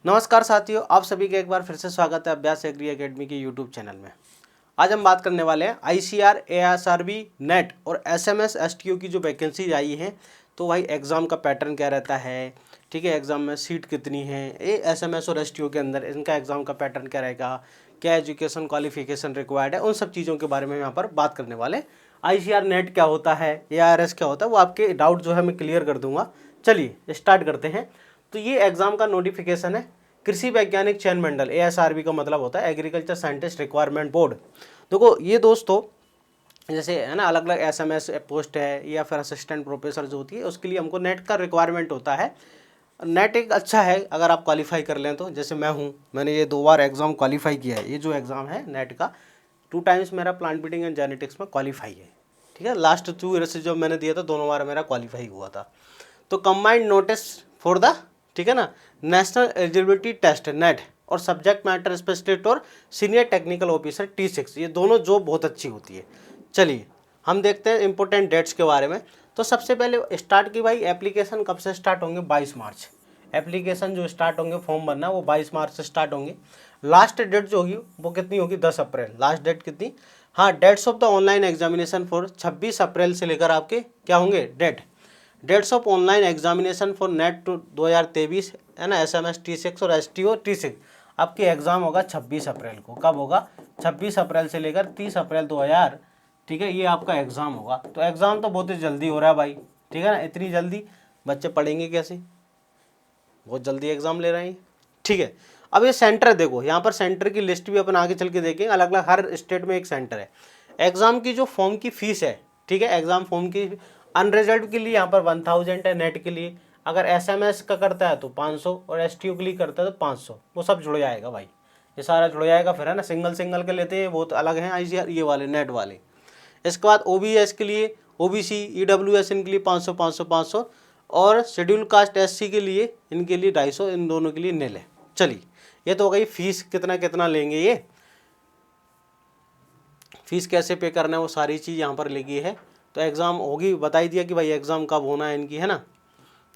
नमस्कार साथियों, आप सभी का एक बार फिर से स्वागत है अभ्यास एग्री एकेडमी के यूट्यूब चैनल में। आज हम बात करने वाले हैं आईसीआर, एएसआरबी, नेट और एसएमएस एसटीओ की जो वैकेंसी आई है, तो भाई एग्ज़ाम का पैटर्न क्या रहता है, ठीक है, एग्ज़ाम में सीट कितनी है, ये एसएमएस और एसटीओ के अंदर इनका एग्ज़ाम का पैटर्न क्या रहेगा, क्या एजुकेशन क्वालिफिकेशन रिक्वायर्ड है, उन सब चीज़ों के बारे में यहाँ पर बात करने वाले। आईसीआर नेट क्या होता है, एआरएस क्या होता है, वो आपके डाउट जो है मैं क्लियर कर दूंगा। चलिए स्टार्ट करते हैं। तो ये एग्ज़ाम का नोटिफिकेशन है कृषि वैज्ञानिक चयन मंडल, एएसआरबी का मतलब होता है एग्रीकल्चर साइंटिस्ट रिक्वायरमेंट बोर्ड। देखो ये दोस्तों, जैसे है ना, अलग अलग एसएमएस पोस्ट है या फिर असिस्टेंट प्रोफेसर जो होती है, उसके लिए हमको नेट का रिक्वायरमेंट होता है। नेट एक अच्छा है अगर आप क्वालिफाई कर लें तो, जैसे मैं हूँ, मैंने ये 2 बार एग्ज़ाम क्वालिफाई किया है। ये जो एग्ज़ाम है नेट का, 2 टाइम्स मेरा प्लांट ब्रीडिंग एंड जेनेटिक्स में क्वालिफाई है, ठीक है। लास्ट 2 ईयर से जो मैंने दिया था, दोनों बार मेरा क्वालिफाई हुआ था। तो कंबाइंड नोटिस फॉर द, ठीक है ना, नेशनल एलिजिबिलिटी टेस्ट नेट और सब्जेक्ट मैटर स्पेशलिस्ट और सीनियर टेक्निकल ऑफिसर T6, ये दोनों जॉब बहुत अच्छी होती है। चलिए हम देखते हैं इंपॉर्टेंट डेट्स के बारे में। तो सबसे पहले स्टार्ट की भाई एप्लीकेशन कब से स्टार्ट होंगे, 22 मार्च। एप्लीकेशन जो स्टार्ट होंगे, फॉर्म भरना, वो 22 मार्च से स्टार्ट होंगे। लास्ट डेट जो होगी वो कितनी होगी, 10 अप्रैल। लास्ट डेट कितनी, हाँ, dates of the online examination for 26 April से लेकर आपके क्या होंगे dates of online examination for NET to 2023, है ना, एसएमएस T6 और एसटीओ T6। आपकी एग्ज़ाम होगा 26 अप्रैल को। कब होगा, 26 अप्रैल से लेकर 30 अप्रैल 2000, ठीक है, ये आपका एग्ज़ाम होगा। तो एग्ज़ाम तो बहुत ही जल्दी हो रहा है भाई, ठीक है ना। इतनी जल्दी बच्चे पढ़ेंगे कैसे, बहुत जल्दी एग्ज़ाम ले रहे हैं, ठीक है। अब ये सेंटर देखो, यहाँ पर सेंटर की लिस्ट भी अपन आगे चल के देखेंगे। अलग अलग हर स्टेट में एक सेंटर है। एग्ज़ाम की जो फॉर्म की फ़ीस है, ठीक है, एग्ज़ाम फॉर्म की अनरिजल्ट के लिए यहाँ पर 1000 है। नेट के लिए अगर एसएमएस का करता है तो 500 और एसटीओ के लिए करता है तो 500, वो सब जुड़ जाएगा भाई, ये सारा जुड़ जाएगा फिर, है ना। सिंगल सिंगल के लेते हैं, बहुत अलग हैं आईसीआर ये वाले नेट वाले। इसके बाद ओबीएस के लिए, ओबीसी, ईडब्ल्यूएस इनके लिए 500 500 500 और शेड्यूल कास्ट एससी के लिए, इनके लिए 250, इन दोनों के लिए निल है। चलिए ये तो हो गई फीस, कितना कितना लेंगे, ये फीस कैसे पे करना है, वो सारी चीज़ यहाँ पर लिखी है। तो एग्ज़ाम होगी, बता ही दिया कि भाई एग्ज़ाम कब होना है इनकी, है ना।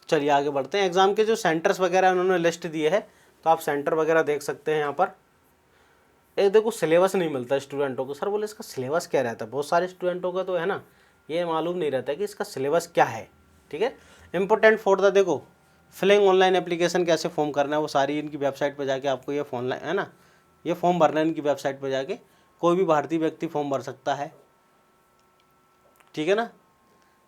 चलिए आगे बढ़ते हैं। एग्ज़ाम के जो सेंटर्स वगैरह उन्होंने लिस्ट दिए है, तो आप सेंटर वगैरह देख सकते हैं यहाँ पर। एक देखो सिलेबस नहीं मिलता स्टूडेंटों को। सर बोले इसका सिलेबस क्या रहता है, बहुत सारे स्टूडेंटों का तो है ना, ये मालूम नहीं रहता है कि इसका सिलेबस क्या है, ठीक है। इंपॉर्टेंट फॉर द, देखो फिलिंग ऑनलाइन एप्लीकेशन कैसे फॉर्म करना है, वो सारी इनकी वेबसाइट पर जाके आपको ये ऑनलाइन, है ना, ये फॉर्म भरना है इनकी वेबसाइट पर जाके। कोई भी भारतीय व्यक्ति फॉर्म भर सकता है, ठीक है ना।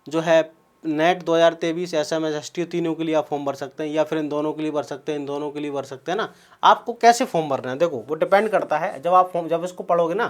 जो है नेट 2023, एसएमएस एसटीओ, तीनों के लिए आप फॉर्म भर सकते हैं, या फिर इन दोनों के लिए भर सकते हैं, इन दोनों के लिए भर सकते हैं ना। आपको कैसे फॉर्म भरना है, देखो वो डिपेंड करता है। जब आप फॉर्म, जब इसको पढ़ोगे ना,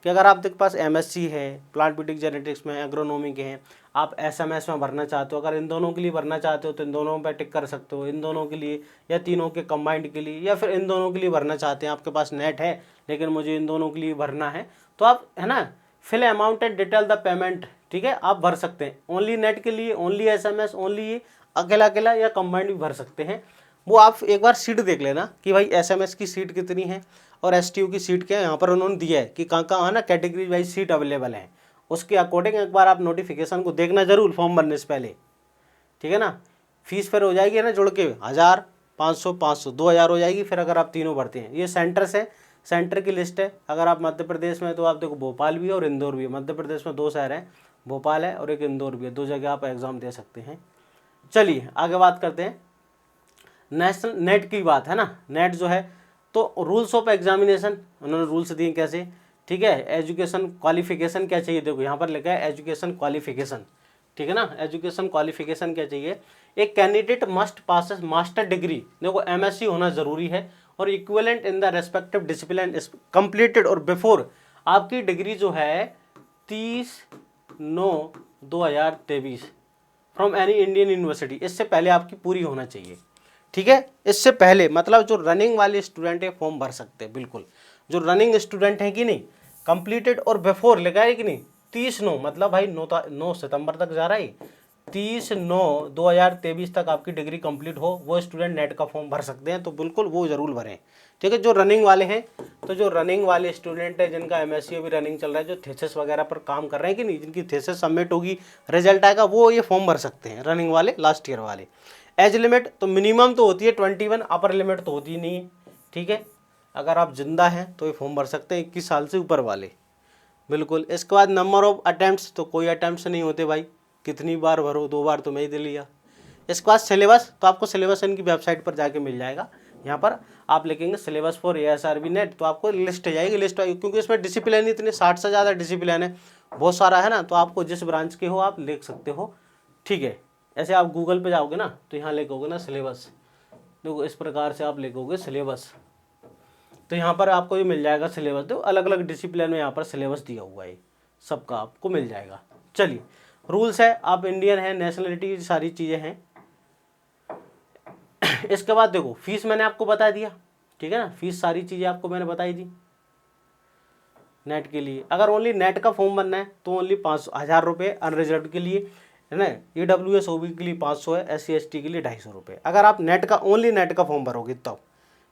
कि अगर आपके पास एमएससी है, प्लांट ब्रीडिंग जेनेटिक्स में, एग्रोनॉमी के हैं, आप एसएमएस में भरना चाहते हो, अगर इन दोनों के लिए भरना चाहते हो तो इन दोनों पर टिक कर सकते हो, इन दोनों के लिए या तीनों के कंबाइंड के लिए, या फिर इन दोनों के लिए भरना चाहते हैं, आपके पास नेट है लेकिन मुझे इन दोनों के लिए भरना है, तो आप, है ना, fill amount and detail the payment, ठीक है, आप भर सकते हैं। ओनली नेट के लिए, ओनली एसएमएस, ओनली ये अकेला अकेला या कंबाइंड भी भर सकते हैं। वो आप एक बार सीट देख लेना कि भाई एसएमएस की सीट कितनी है और एसटीयू की सीट क्या है, यहाँ पर उन्होंने दिया है कि कहाँ कहाँ, है ना, कैटेगरी वाइज सीट अवेलेबल है। उसके अकॉर्डिंग एक बार आप नोटिफिकेशन को देखना जरूर फॉर्म भरने से पहले, ठीक है ना। फीस फिर हो जाएगी, है ना, जुड़ के 1000, 500 500, 2000 हो जाएगी फिर अगर आप तीनों भरते हैं। ये सेंटर से, सेंटर की लिस्ट है। अगर आप मध्य प्रदेश में तो आप देखो भोपाल भी है और इंदौर भी है। मध्य प्रदेश में 2 शहर हैं, भोपाल है और एक इंदौर भी है, 2 जगह आप एग्ज़ाम दे सकते हैं। चलिए आगे बात करते हैं नेशनल नेट की बात, है ना। नेट जो है, तो रूल्स ऑफ एग्जामिनेशन उन्होंने रूल्स दिए कैसे, ठीक है। एजुकेशन क्वालिफिकेशन क्या चाहिए, देखो यहाँ पर लिखा है एजुकेशन क्वालिफिकेशन, ठीक है ना। एजुकेशन क्वालिफिकेशन क्या चाहिए, एक candidate must pass master degree, देखो एमएससी होना जरूरी है, और equivalent in the respective discipline completed और बिफोर, आपकी डिग्री जो है 30/9/2023 फ्रॉम एनी इंडियन यूनिवर्सिटी, इससे पहले आपकी पूरी होना चाहिए, ठीक है। इससे पहले मतलब जो रनिंग वाले स्टूडेंट है फॉर्म भर सकते हैं, बिल्कुल जो रनिंग स्टूडेंट है कि नहीं, कंप्लीटेड और बिफोर लिखा है कि नहीं, 30/9 मतलब भाई 9 सितंबर तक जा रहा है, 30/9/2023 तक आपकी डिग्री कंप्लीट हो, वो स्टूडेंट नेट का फॉर्म भर सकते हैं। तो बिल्कुल वो जरूर भरें, ठीक है। जो रनिंग वाले हैं, तो जो रनिंग वाले स्टूडेंट है जिनका एमएससी अभी रनिंग चल रहा है, जो थीसिस वगैरह पर काम कर रहे हैं कि नहीं, जिनकी थीसिस सबमिट होगी, रिजल्ट आएगा, वो ये फॉर्म भर सकते हैं, रनिंग वाले, लास्ट ईयर वाले। एज लिमिट तो मिनिमम तो होती है 21, अपर लिमिट तो होती नहीं है, ठीक है। अगर आप जिंदा हैं तो ये फॉर्म भर सकते हैं 21 साल से ऊपर वाले, बिल्कुल। इसके बाद नंबर ऑफ अटैम्प्ट्स, तो कोई अटैम्प्ट्स नहीं होते भाई, कितनी बार भरो, 2 बार तो मैं ही दे लिया। इसके बाद सिलेबस, तो आपको सिलेबस इनकी वेबसाइट पर जाके मिल जाएगा। यहाँ पर आप लिखेंगे सिलेबस फॉर ASRB नेट, तो आपको लिस्ट आ जाएगी, लिस्ट आएगी, क्योंकि इसमें डिसिप्लिन इतने 60 से ज़्यादा डिसिप्लिन है, बहुत सारा है ना, तो आपको जिस ब्रांच के हो आप लिख सकते हो, ठीक है। ऐसे आप गूगल पे जाओगे ना तो यहाँ लिखोगे ना सिलेबस, देखो इस प्रकार से आप लिखोगे सिलेबस, तो यहाँ पर आपको ये मिल जाएगा सिलेबस। देखो अलग अलग डिसिप्लिन में यहाँ पर सिलेबस दिया हुआ है, सबका आपको मिल जाएगा। चलिए, रूल्स है, आप इंडियन हैं, नेशनलिटी, सारी चीज़ें हैं। इसके बाद देखो फीस मैंने आपको बता दिया, ठीक है ना, फीस सारी चीज़ें आपको मैंने बताई दी। नेट के लिए अगर ओनली नेट का फॉर्म बनना है तो ओनली 5,000 रुपये अनरिजर्व के लिए, है ना। EWS OBC के लिए 500 है, SC ST के लिए 250 रुपये। अगर आप नेट का ओनली नेट का फॉर्म भरोगे तब,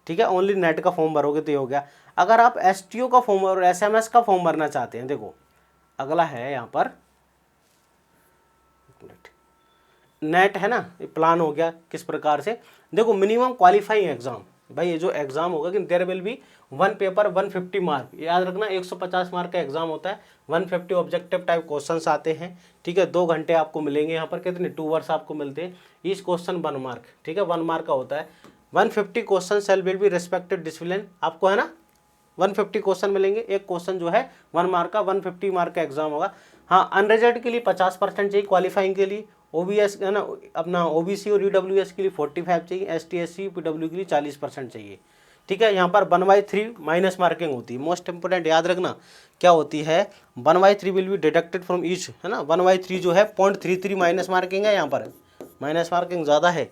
ठीक है, ओनली नेट का फॉर्म भरोगे तो ये हो गया। अगर आप STO का फॉर्म और SMS का फॉर्म भरना चाहते हैं, देखो अगला है यहाँ पर नेट, है ना, प्लान हो गया किस प्रकार से। देखो मिनिमम क्वालिफाइंग एग्जाम, भाई ये जो एग्जाम होगा कि there will be 1 paper 150 mark, याद रखना 150 मार्क का एग्जाम होता है, 150 ऑब्जेक्टिव टाइप क्वेश्चंस आते हैं, ठीक है। 2 घंटे आपको मिलेंगे यहाँ पर, कितने 2 आवर्स आपको मिलते हैं, ईच क्वेश्चन 1 मार्क, ठीक है, 1 मार्क का होता है। 150 question shall will be respected discipline, आपको है ना 150 क्वेश्चन मिलेंगे, एक क्वेश्चन जो है 1 मार्क का, 150 मार्क का एग्जाम होगा। हाँ, अनरिजर्व के लिए 50% चाहिए, क्वालिफाइंग के लिए OBS है ना, अपना OBC और EWS के लिए 45 चाहिए, ST SC PW के लिए 40% चाहिए, ठीक है। यहाँ पर 1/3 माइनस मार्किंग होती है, मोस्ट इंपोर्टेंट याद रखना क्या होती है, 1/3 will be deducted from each, है ना। 1/3 जो है 0.33 माइनस मार्किंग है, यहाँ पर माइनस मार्किंग ज़्यादा है,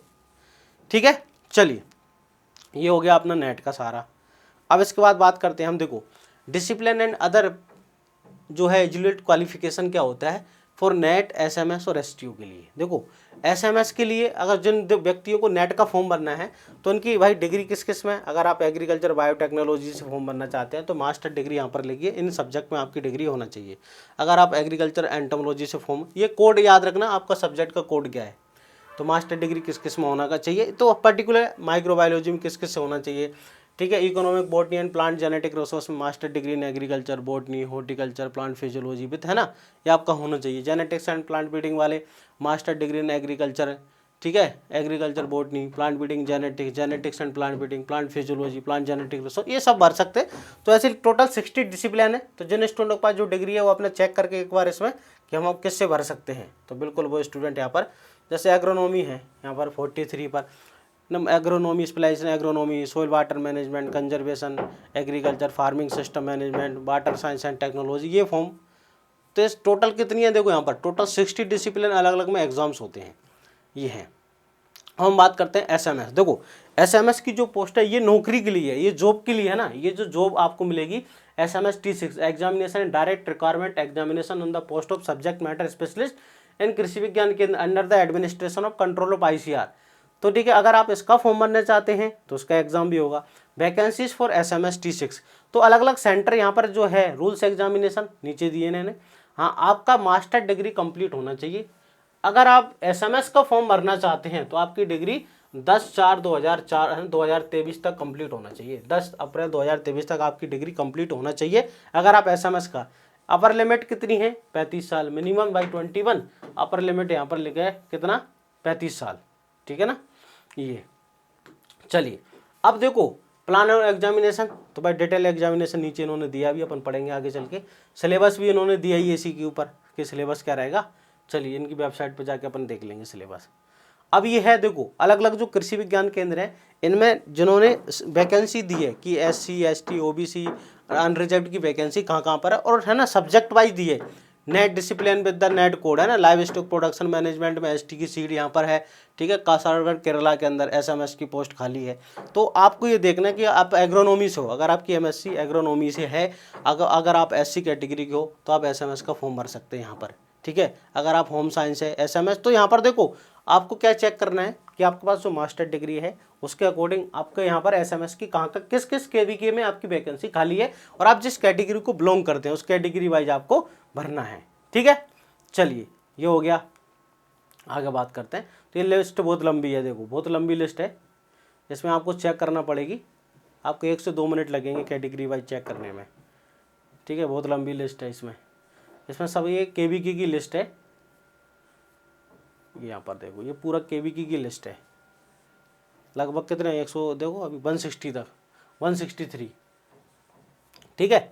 ठीक है। चलिए, ये हो गया अपना नेट का सारा। अब इसके बाद बात करते हैं हम, देखो डिसिप्लिन एंड अदर जो है एजुकेट क्वालिफिकेशन क्या होता है फॉर नेट, SMS और STO के लिए। देखो SMS के लिए अगर जिन व्यक्तियों को नेट का फॉर्म भरना है तो उनकी भाई डिग्री किस किस में, अगर आप एग्रीकल्चर बायोटेक्नोलॉजी से फॉर्म भरना चाहते हैं तो मास्टर डिग्री यहाँ पर लिखिए, इन सब्जेक्ट में आपकी डिग्री होना चाहिए। अगर आप एग्रीकल्चर एंटोमोलॉजी से फॉर्म, ये कोड याद रखना आपका सब्जेक्ट का कोड क्या है, तो मास्टर डिग्री किस किस में होना का चाहिए, तो पर्टिकुलर माइक्रोबायोलॉजी में किस किस से होना चाहिए, ठीक है। Economic botany and plant genetic resource में master degree in agriculture, botany, horticulture, plant physiology with, है ना, ये आपका होना चाहिए। जेनेटिक्स एंड प्लांट ब्रीडिंग वाले मास्टर डिग्री इन एग्रीकल्चर, ठीक है, agriculture, botany, plant breeding, genetics and plant breeding, plant physiology, plant genetic resource, ये सब भर सकते हैं। तो ऐसे टोटल 60 डिसिप्लिन है, तो जिन स्टूडेंट के पास जो डिग्री है वो अपने चेक करके एक बार इसमें कि हम किससे भर सकते हैं, तो बिल्कुल वो स्टूडेंट यहाँ पर, जैसे एग्रोनॉमी है यहाँ पर 43 पर, agronomy, specialization agronomy, soil water management, conservation, agriculture, farming system management, water science and technology, ये फॉर्म। तो इस टोटल कितनी है, देखो यहाँ पर टोटल 60 डिसिप्लिन अलग अलग में एग्जाम्स होते हैं, ये हैं। हम बात करते हैं SMS। देखो SMS की जो पोस्ट है ये नौकरी के लिए है, ये जॉब के लिए है ना, ये जो जॉब आपको मिलेगी SMS T6 examination direct requirement examination on the post of subject matter specialist in कृषि विज्ञान के under the administration of control of ICR। तो ठीक है, अगर आप इसका फॉर्म भरना चाहते हैं तो उसका एग्जाम भी होगा। वैकेंसीज फॉर SMS T6, तो अलग अलग सेंटर यहाँ पर जो है, रूल्स एग्जामिनेशन नीचे दिए इन्होंने। हाँ, आपका मास्टर डिग्री कंप्लीट होना चाहिए। अगर आप SMS का फॉर्म भरना चाहते हैं तो आपकी डिग्री 10/4/2023 तक कंप्लीट होना चाहिए, 10 अप्रैल 2023 तक आपकी डिग्री कंप्लीट होना चाहिए। अगर आप SMS का, अपर लिमिट कितनी है 35 साल, मिनिमम बाई 21, अपर लिमिट यहाँ पर लिखा है कितना 35 साल, ठीक है ना। ये चलिए, अब देखो प्लान और एग्जामिनेशन, तो भाई डिटेल एग्जामिनेशन नीचे इन्होंने दिया भी, अपन पढ़ेंगे आगे चल के। सिलेबस भी इन्होंने दिया ही इसी के ऊपर कि सिलेबस क्या रहेगा। चलिए, इनकी वेबसाइट पर जाके अपन देख लेंगे सिलेबस। अब ये है, देखो अलग अलग जो कृषि विज्ञान केंद्र हैं इनमें जिन्होंने वैकेंसी दी है कि SC ST OBC अनरिजर्व्ड की वैकेंसी कहाँ कहाँ पर है, और है ना सब्जेक्ट वाइज दी है। Net discipline with the net code, है ना, लाइव स्टॉक प्रोडक्शन मैनेजमेंट में ST की सीट यहाँ पर है, ठीक है। कासारगढ़ केरला के अंदर SMS की पोस्ट खाली है। तो आपको ये देखना है कि आप एग्रोनॉमी से हो, अगर आपकी MSc एग्रोनॉमी से है, अगर आप SC कैटेगरी के हो तो आप SMS का फॉर्म भर सकते हैं यहाँ पर, ठीक है। अगर आप होम साइंस है SMS, तो यहाँ पर देखो आपको क्या चेक करना है कि आपके पास जो मास्टर डिग्री है उसके अकॉर्डिंग आपके यहाँ पर SMS की कहाँ का किस किस KVK में आपकी वैकेंसी खाली है, और आप जिस कैटेगरी को बिलोंग करते हैं उस कैटेगरी वाइज आपको भरना है, ठीक है। चलिए, ये हो गया। आगे बात करते हैं। तो ये लिस्ट बहुत लंबी है, देखो बहुत लंबी लिस्ट है, इसमें आपको चेक करना पड़ेगी, आपको 1 से 2 मिनट लगेंगे कैटेगरी वाइज चेक करने में, ठीक है। बहुत लंबी लिस्ट है इसमें सब ये केवीके की लिस्ट है, ये यहाँ पर देखो ये पूरा केवीके की लिस्ट है, लगभग कितने 100 देखो अभी 160 तक 163, ठीक है।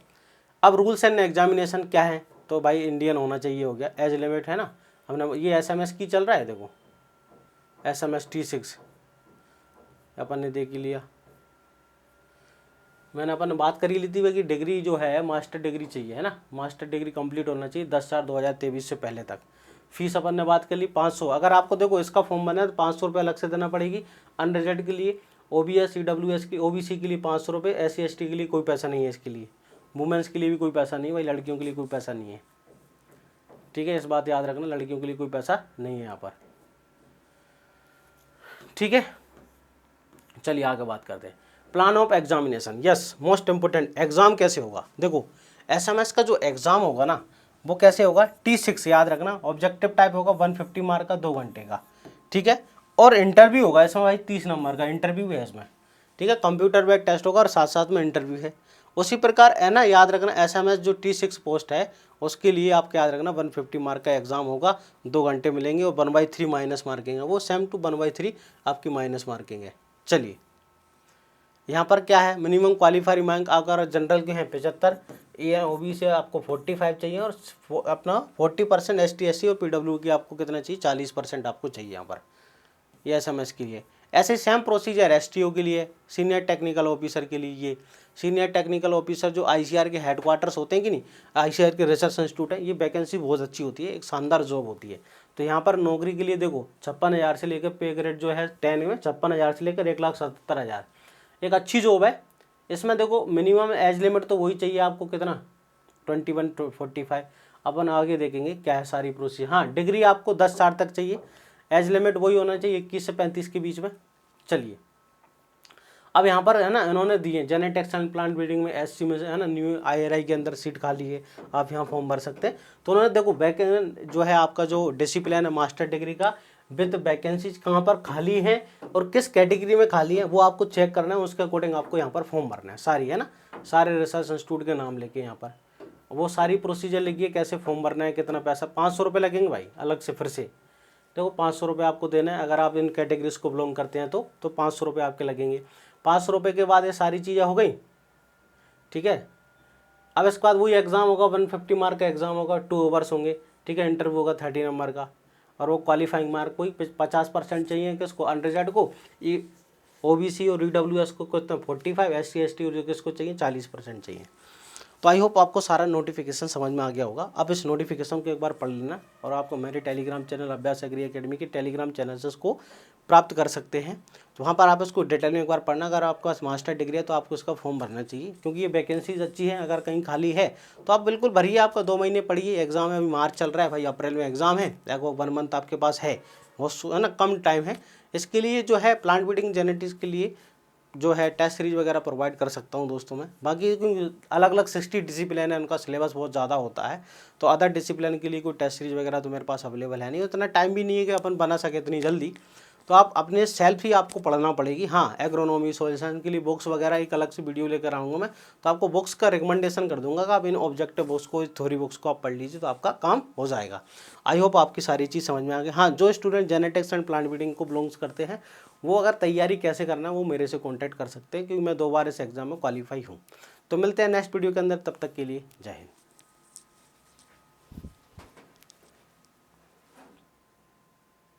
अब रूल्स एंड एग्जामिनेशन क्या है, तो भाई इंडियन होना चाहिए, हो गया। एज लिमिट है ना, हमने ये एसएमएस की चल रहा है, देखो एसएमएस T6 अपन ने देख ही लिया, मैंने अपन ने बात करी ली थी कि डिग्री जो है मास्टर डिग्री चाहिए, है ना, मास्टर डिग्री कंप्लीट होना चाहिए 10/4/2023 से पहले तक। फीस अपन ने बात कर ली 500, अगर आपको देखो इसका फॉर्म बना है तो 500 रुपये अलग से देना पड़ेगी अनरिजर्व के लिए, OBS EWS की OBC के लिए 500 रुपये, SC ST के लिए कोई पैसा नहीं है इसके लिए, वुमेंस के लिए भी कोई पैसा नहीं है भाई, लड़कियों के लिए कोई पैसा नहीं है, ठीक है। इस बात याद रखना, लड़कियों के लिए कोई पैसा नहीं है यहाँ पर, ठीक है। चलिए आगे बात करते हैं। Plan of examination, yes most important, exam कैसे होगा, देखो एसएमएस का जो एग्जाम होगा ना वो कैसे होगा, T6 याद रखना, ऑब्जेक्टिव टाइप होगा 150 मार्क का 2 घंटे का, ठीक है। और इंटरव्यू होगा इसमें भाई 30 नंबर का इंटरव्यू है इसमें, ठीक है। कंप्यूटर बेस्ड टेस्ट होगा और साथ साथ में इंटरव्यू है। उसी प्रकार है ना, याद रखना एसएमएस जो T6 पोस्ट है उसके लिए आपको याद रखना 150 मार्क का एग्जाम होगा, 2 घंटे मिलेंगे और 1/3 माइनस मार्किंग है, वो सेम टू 1/3 आपकी माइनस मार्किंग है। चलिए यहाँ पर क्या है, मिनिमम क्वालिफाइंग मार्क अगर जनरल के हैं 75, ये OBC से आपको 45 चाहिए और अपना 40% ST SC और PW की आपको कितना चाहिए 40% आपको चाहिए यहाँ पर, ये एसएमएस के लिए। ऐसे सेम प्रोसीजर STO के लिए, सीनियर टेक्निकल ऑफिसर के लिए, ये सीनियर टेक्निकल ऑफिसर जो ICAR के हेडक्वार्टर्स होते हैं कि नहीं, ICAR के रिसर्च इंस्टीट्यूट है, ये वैकेंसी बहुत अच्छी होती है, एक शानदार जॉब होती है। तो यहाँ पर नौकरी के लिए देखो 56,000 से लेकर पे ग्रेड जो है 10 में 56,000 से लेकर 1,77,000, एक अच्छी जॉब है। इसमें देखो मिनिमम एज लिमिट तो वही चाहिए आपको, कितना 21 to 45, अपन आगे देखेंगे क्या है सारी प्रोसीजर। हाँ डिग्री आपको 10 साल तक चाहिए, एज लिमिट वही होना चाहिए 21 से 35 के बीच में। चलिए अब यहाँ पर है ना इन्होंने दिए जेनेटिक्स एंड प्लांट ब्रीडिंग में SC में है ना न्यू IRI के अंदर सीट खाली है, आप यहाँ फॉर्म भर सकते हैं। तो उन्होंने देखो जो है आपका जो डिसिप्लिन है मास्टर डिग्री का विद वैकेंसीज कहाँ पर खाली है और किस कैटेगरी में खाली है वो आपको चेक करना है, उसके अकॉर्डिंग आपको यहाँ पर फॉर्म भरना है सारी, है ना, सारे रिसर्च इंस्टीट्यूट के नाम लेके यहाँ पर वो सारी प्रोसीजर लिखिए, कैसे फॉर्म भरना है, कितना पैसा, 500 रुपये लगेंगे भाई अलग से। फिर से देखो 500 रुपये आपको देना है, अगर आप इन कैटेगरीज को बिलोंग करते हैं तो 500 रुपये आपके लगेंगे। 500 रुपये के बाद ये सारी चीज़ें हो गई, ठीक है। अब इसके बाद वही एग्ज़ाम होगा, 150 मार्क का एग्ज़ाम होगा, 2 आवर्स होंगे, ठीक है। इंटरव्यू होगा 30 नंबर का और वो क्वालिफाइंग मार्क कोई 50% चाहिए किसको, अनरिजर्व को, ये OBC और EWS को कितना 45, SC ST और किसको चाहिए 40% चाहिए। तो आई होप आपको सारा नोटिफिकेशन समझ में आ गया होगा। अब इस नोटिफिकेशन को एक बार पढ़ लेना और आपको मेरे टेलीग्राम चैनल अभ्यास एग्री एकेडमी के टेलीग्राम चैनल से इसको प्राप्त कर सकते हैं। तो वहाँ पर आप इसको डिटेल में एक बार पढ़ना, अगर आपके पास मास्टर डिग्री है तो आपको इसका फॉर्म भरना चाहिए, क्योंकि ये वैकेंसीज अच्छी है। अगर कहीं खाली है तो आप बिल्कुल भरिए, आपका 2 महीने पढ़िए, एग्जाम है, अभी मार्च चल रहा है भाई, अप्रैल में एग्जाम है, लगभग 1 मंथ आपके पास है, वो है ना कम टाइम है। इसके लिए जो है प्लांट ब्रीडिंग जेनेटिक्स के लिए जो है टेस्ट सीरीज वगैरह प्रोवाइड कर सकता हूँ दोस्तों मैं। बाकी क्योंकि अलग अलग 60 डिसिप्लिन है, उनका सिलेबस बहुत ज़्यादा होता है, तो अदर डिसिप्लिन के लिए कोई टेस्ट सीरीज वगैरह तो मेरे पास अवेलेबल है नहीं, उतना टाइम भी नहीं है कि अपन बना सके इतनी जल्दी। तो आप अपने सेल्फ ही आपको पढ़ना पड़ेगी। हाँ एग्रोनॉमी सोइल साइंस के लिए बुक्स वगैरह एक अलग से वीडियो लेकर आऊँगा मैं, तो आपको बुक्स का रिकमेंडेशन कर दूंगा कि आप इन ऑब्जेक्टिव बुक्स को, थ्योरी बुक्स को आप पढ़ लीजिए, तो आपका काम हो जाएगा। आई होप आपकी सारी चीज़ समझ में आ गई। हाँ जो student genetics and plant breeding को बिलोंग्स करते हैं वो अगर तैयारी कैसे करना है वो मेरे से कॉन्टैक्ट कर सकते हैं, क्योंकि मैं 2 बार इस एग्ज़ाम में क्वालिफाई हूँ। तो मिलते हैं नेक्स्ट वीडियो के अंदर, तब तक के लिए जय हिंद।